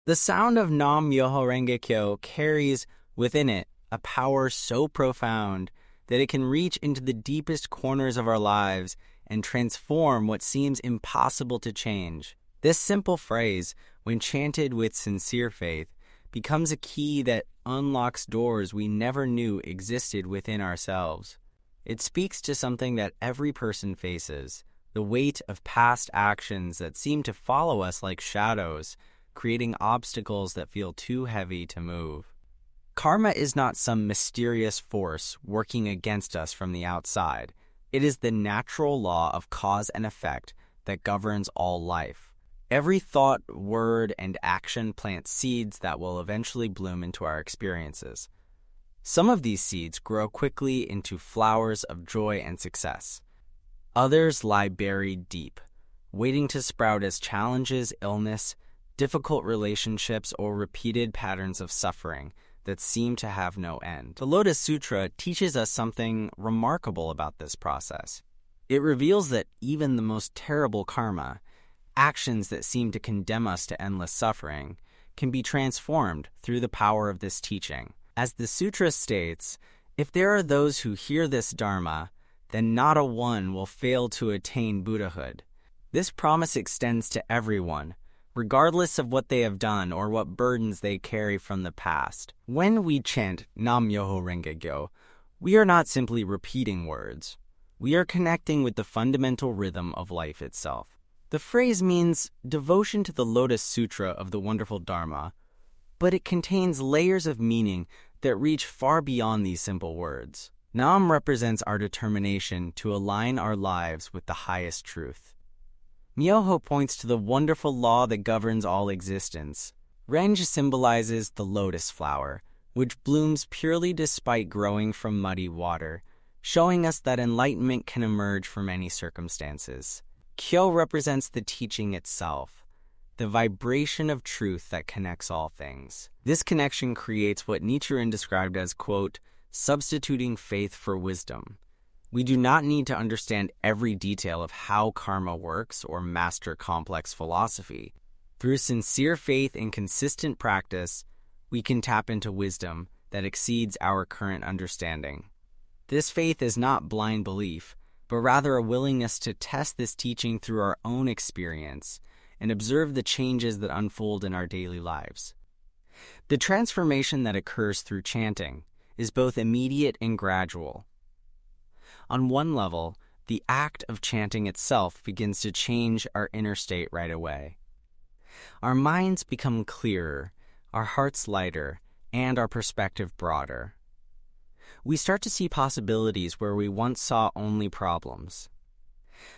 The sound of Nam Myoho Renge Kyo carries within it a power so profound that it can reach into the deepest corners of our lives and transform what seems impossible to change. This simple phrase, when chanted with sincere faith, becomes a key that unlocks doors we never knew existed within ourselves. It speaks to something that every person faces, the weight of past actions that seem to follow us like shadows, creating obstacles that feel too heavy to move. Karma is not some mysterious force working against us from the outside. It is the natural law of cause and effect that governs all life. Every thought, word, and action plants seeds that will eventually bloom into our experiences. Some of these seeds grow quickly into flowers of joy and success. Others lie buried deep, waiting to sprout as challenges, illness, difficult relationships, or repeated patterns of suffering that seem to have no end. The Lotus Sutra teaches us something remarkable about this process. It reveals that even the most terrible karma, actions that seem to condemn us to endless suffering, can be transformed through the power of this teaching. As the sutra states, if there are those who hear this dharma, then not a one will fail to attain Buddhahood. This promise extends to everyone, regardless of what they have done or what burdens they carry from the past. When we chant Nam Myoho Renge Kyo, we are not simply repeating words. We are connecting with the fundamental rhythm of life itself. The phrase means devotion to the Lotus Sutra of the wonderful Dharma, but it contains layers of meaning that reach far beyond these simple words. Nam represents our determination to align our lives with the highest truth. Myoho points to the wonderful law that governs all existence. Renge symbolizes the lotus flower, which blooms purely despite growing from muddy water, showing us that enlightenment can emerge from any circumstances. Kyo represents the teaching itself, the vibration of truth that connects all things. This connection creates what Nichiren described as, quote, substituting faith for wisdom. We do not need to understand every detail of how karma works or master complex philosophy. Through sincere faith and consistent practice, we can tap into wisdom that exceeds our current understanding. This faith is not blind belief, but rather a willingness to test this teaching through our own experience and observe the changes that unfold in our daily lives. The transformation that occurs through chanting is both immediate and gradual. On one level, the act of chanting itself begins to change our inner state right away. Our minds become clearer, our hearts lighter, and our perspective broader. We start to see possibilities where we once saw only problems.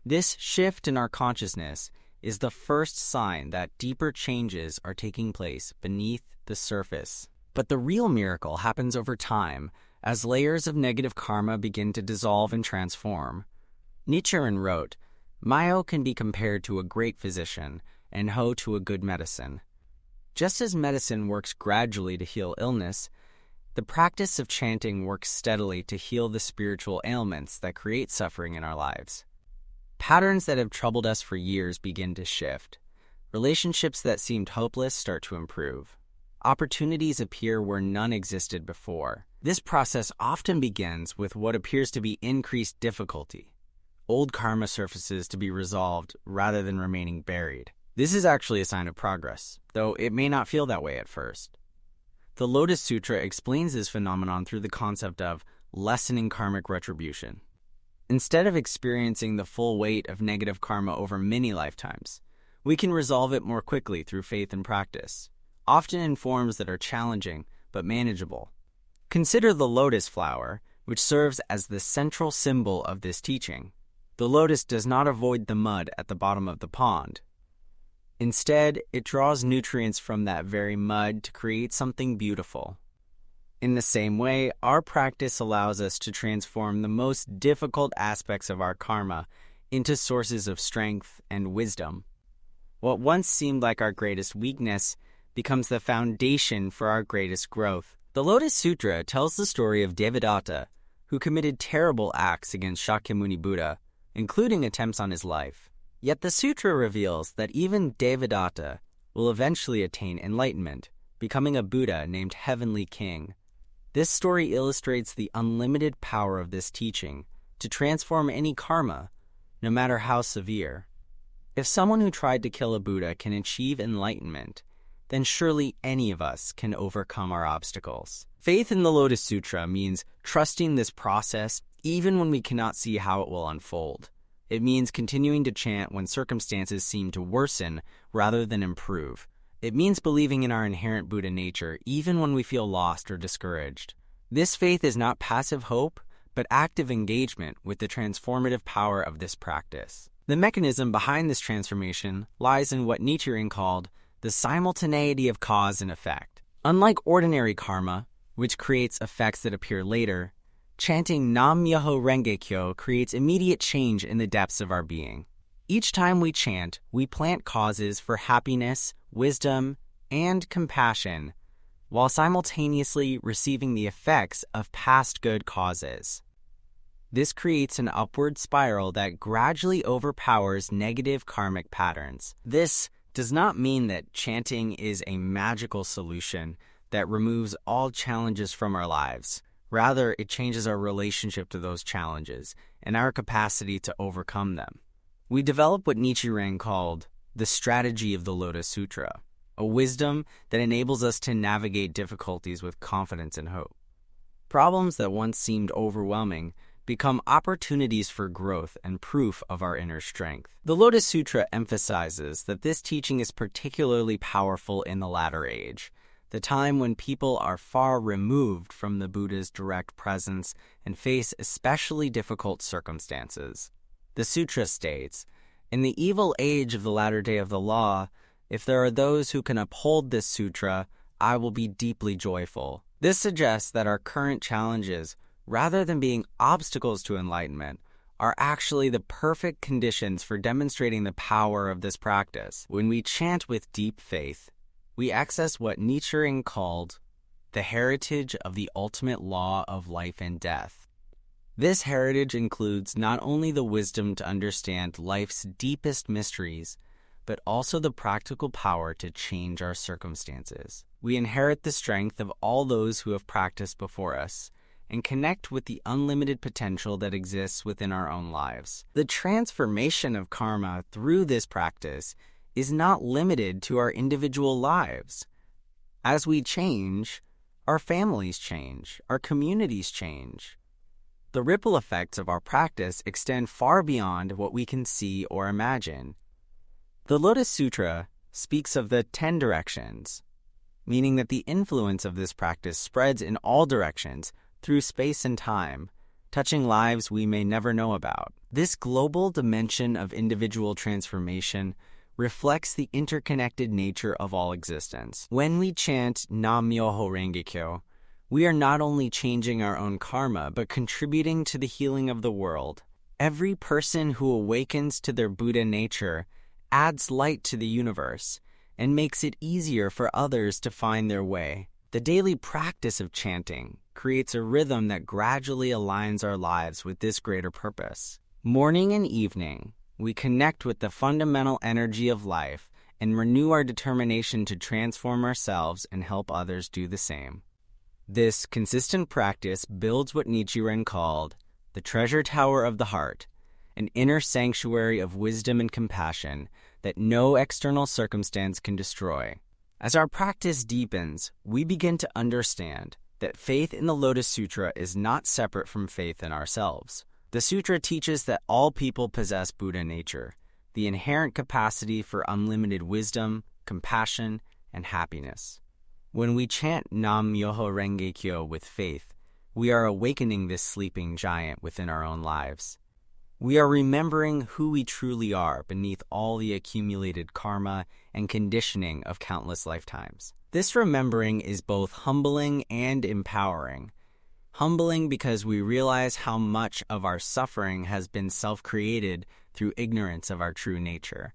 This shift in our consciousness is the first sign that deeper changes are taking place beneath the surface. But the real miracle happens over time as layers of negative karma begin to dissolve and transform. Nichiren wrote, Myo can be compared to a great physician and Ho to a good medicine. Just as medicine works gradually to heal illness, the practice of chanting works steadily to heal the spiritual ailments that create suffering in our lives. Patterns that have troubled us for years begin to shift. Relationships that seemed hopeless start to improve. Opportunities appear where none existed before. This process often begins with what appears to be increased difficulty. Old karma surfaces to be resolved rather than remaining buried. This is actually a sign of progress, though it may not feel that way at first. The Lotus Sutra explains this phenomenon through the concept of lessening karmic retribution. Instead of experiencing the full weight of negative karma over many lifetimes, we can resolve it more quickly through faith and practice, often in forms that are challenging but manageable. Consider the lotus flower, which serves as the central symbol of this teaching. The lotus does not avoid the mud at the bottom of the pond. Instead, it draws nutrients from that very mud to create something beautiful. In the same way, our practice allows us to transform the most difficult aspects of our karma into sources of strength and wisdom. What once seemed like our greatest weakness becomes the foundation for our greatest growth. The Lotus Sutra tells the story of Devadatta, who committed terrible acts against Shakyamuni Buddha, including attempts on his life. Yet the sutra reveals that even Devadatta, will eventually attain enlightenment, becoming a Buddha named Heavenly King. This story illustrates the unlimited power of this teaching to transform any karma, no matter how severe. If someone who tried to kill a Buddha can achieve enlightenment, then surely any of us can overcome our obstacles. Faith in the Lotus Sutra means trusting this process even when we cannot see how it will unfold. It means continuing to chant when circumstances seem to worsen rather than improve. It means believing in our inherent Buddha nature even when we feel lost or discouraged. This faith is not passive hope, but active engagement with the transformative power of this practice. The mechanism behind this transformation lies in what Nichiren called the simultaneity of cause and effect. Unlike ordinary karma, which creates effects that appear later, chanting Nam-myoho Renge-kyo creates immediate change in the depths of our being. Each time we chant, we plant causes for happiness, wisdom, and compassion, while simultaneously receiving the effects of past good causes. This creates an upward spiral that gradually overpowers negative karmic patterns. This does not mean that chanting is a magical solution that removes all challenges from our lives. Rather, it changes our relationship to those challenges and our capacity to overcome them. We develop what Nichiren called the strategy of the Lotus Sutra, a wisdom that enables us to navigate difficulties with confidence and hope. Problems that once seemed overwhelming become opportunities for growth and proof of our inner strength. The Lotus Sutra emphasizes that this teaching is particularly powerful in the latter age, the time when people are far removed from the Buddha's direct presence and face especially difficult circumstances. The sutra states, "In the evil age of the latter day of the law, if there are those who can uphold this sutra, I will be deeply joyful." This suggests that our current challenges, rather than being obstacles to enlightenment, are actually the perfect conditions for demonstrating the power of this practice. When we chant with deep faith, we access what Nichiren called the heritage of the ultimate law of life and death. This heritage includes not only the wisdom to understand life's deepest mysteries, but also the practical power to change our circumstances. We inherit the strength of all those who have practiced before us, and connect with the unlimited potential that exists within our own lives. The transformation of karma through this practice is not limited to our individual lives. As we change, our families change, our communities change. The ripple effects of our practice extend far beyond what we can see or imagine. The Lotus Sutra speaks of the 10 directions, meaning that the influence of this practice spreads in all directions through space and time, touching lives we may never know about. This global dimension of individual transformation reflects the interconnected nature of all existence. When we chant Nam-myoho Renge-kyo, we are not only changing our own karma, but contributing to the healing of the world. Every person who awakens to their Buddha nature adds light to the universe and makes it easier for others to find their way. The daily practice of chanting creates a rhythm that gradually aligns our lives with this greater purpose. Morning and evening, we connect with the fundamental energy of life and renew our determination to transform ourselves and help others do the same. This consistent practice builds what Nichiren called the treasure tower of the heart, an inner sanctuary of wisdom and compassion that no external circumstance can destroy. As our practice deepens, we begin to understand that faith in the Lotus Sutra is not separate from faith in ourselves. The sutra teaches that all people possess Buddha nature, the inherent capacity for unlimited wisdom, compassion, and happiness. When we chant Nam-myoho Renge-kyo with faith, we are awakening this sleeping giant within our own lives. We are remembering who we truly are beneath all the accumulated karma and conditioning of countless lifetimes. This remembering is both humbling and empowering. Humbling because we realize how much of our suffering has been self-created through ignorance of our true nature.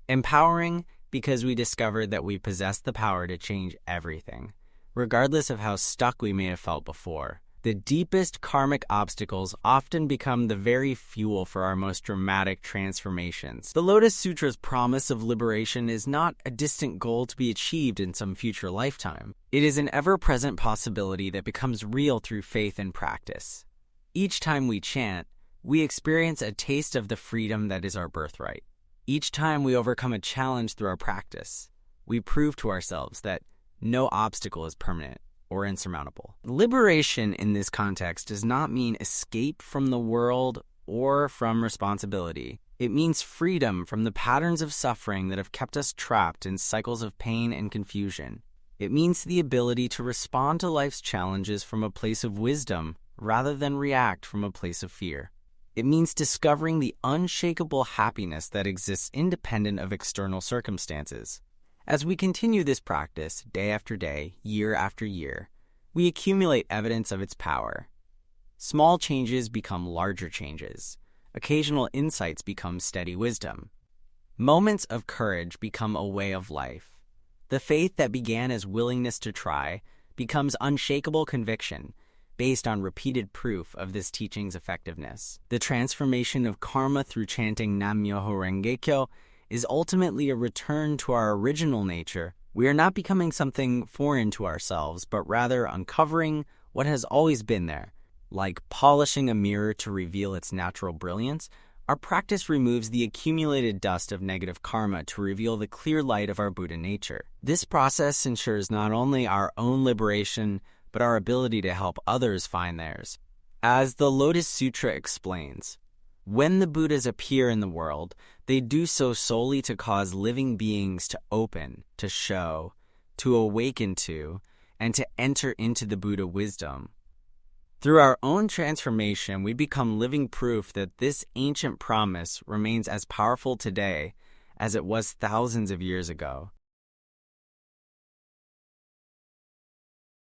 Empowering because we discover that we possess the power to change everything, regardless of how stuck we may have felt before. The deepest karmic obstacles often become the very fuel for our most dramatic transformations. The Lotus Sutra's promise of liberation is not a distant goal to be achieved in some future lifetime. It is an ever-present possibility that becomes real through faith and practice. Each time we chant, we experience a taste of the freedom that is our birthright. Each time we overcome a challenge through our practice, we prove to ourselves that no obstacle is permanent or insurmountable. Liberation in this context does not mean escape from the world or from responsibility. It means freedom from the patterns of suffering that have kept us trapped in cycles of pain and confusion. It means the ability to respond to life's challenges from a place of wisdom rather than react from a place of fear. It means discovering the unshakable happiness that exists independent of external circumstances. As we continue this practice day after day, year after year, we accumulate evidence of its power. Small changes become larger changes. Occasional insights become steady wisdom. Moments of courage become a way of life. The faith that began as willingness to try becomes unshakable conviction based on repeated proof of this teaching's effectiveness. The transformation of karma through chanting Nam Myoho Renge Kyo is ultimately a return to our original nature. We are not becoming something foreign to ourselves, but rather uncovering what has always been there. Like polishing a mirror to reveal its natural brilliance, our practice removes the accumulated dust of negative karma to reveal the clear light of our Buddha nature. This process ensures not only our own liberation, but our ability to help others find theirs. As the Lotus Sutra explains, when the Buddhas appear in the world, they do so solely to cause living beings to open, to show, to awaken to, and to enter into the Buddha wisdom. Through our own transformation, we become living proof that this ancient promise remains as powerful today as it was thousands of years ago.